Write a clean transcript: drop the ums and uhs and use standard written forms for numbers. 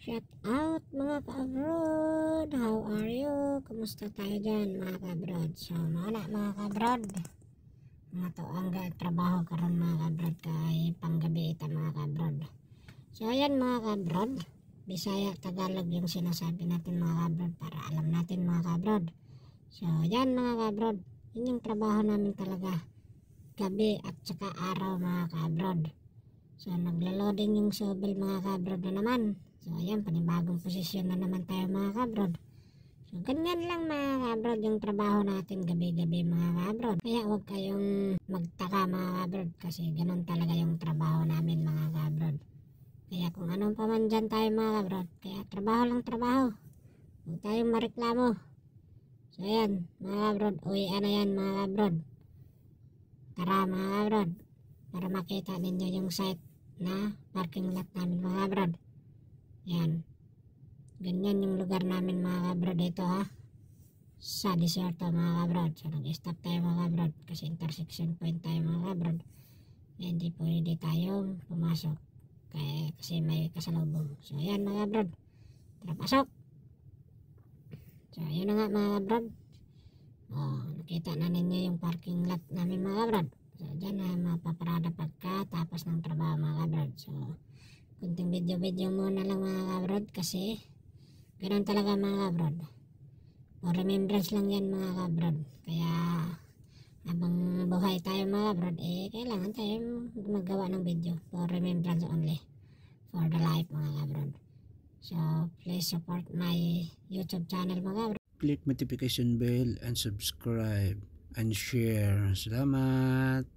Shout out mga ka-abroad, how are you? Kumusta tayo dyan mga ka-abroad? So muna mga ka-abroad, mga to ang trabaho karon mga ka-abroad kay panggabi ita mga ka-abroad. So ayan mga ka-abroad, Bisaya, Tagalog yung sinasabi natin mga ka-abroad para alam natin mga ka-abroad. So ayan mga ka-abroad, yun yung trabaho namin talaga, gabi at saka araw mga ka-abroad. So naglo-loading yung shovel mga ka-abroad na naman. So ayan, panibagong posisyon na naman tayo mga ka-abroad. So ganyan lang mga ka-abroad yung trabaho natin gabi-gabi mga ka-abroad. Kaya huwag kayong magtaka mga ka-abroad kasi ganun talaga yung trabaho namin mga ka-abroad. Kaya kung anong pa man dyan tayo mga ka-abroad, kaya trabaho lang trabaho. Huwag tayong mareklamo. So ayan mga ka-abroad, uwian na yan mga ka-abroad. Tara mga ka-abroad, para makita ninyo yung site na parking lot namin mga ka-abroad. Yan, ganyan yung lugar namin mga ka-abroad dito ha, sa desierto mga ka-abroad. So nag-stop tayo mga ka-abroad kasi intersection point tayo mga ka-abroad. Hindi pwede tayong pumasok kasi may kasalubong. So ayan mga ka-abroad, tara pasok. So yun na nga mga ka-abroad, nakita na ninyo yung parking lot namin mga ka-abroad. So dyan na mapaparada pagkatapos ng trabaho mga ka-abroad. So kunting video muna lang mga ka-abroad kasi ganun talaga mga ka-abroad, for remembrance lang yan mga ka-abroad. Kaya habang buhay tayo mga ka-abroad, kailangan tayo magawa ng video for remembrance only, for the life mga ka-abroad. So please support my YouTube channel mga ka-abroad. Click notification bell and subscribe and share. Salamat.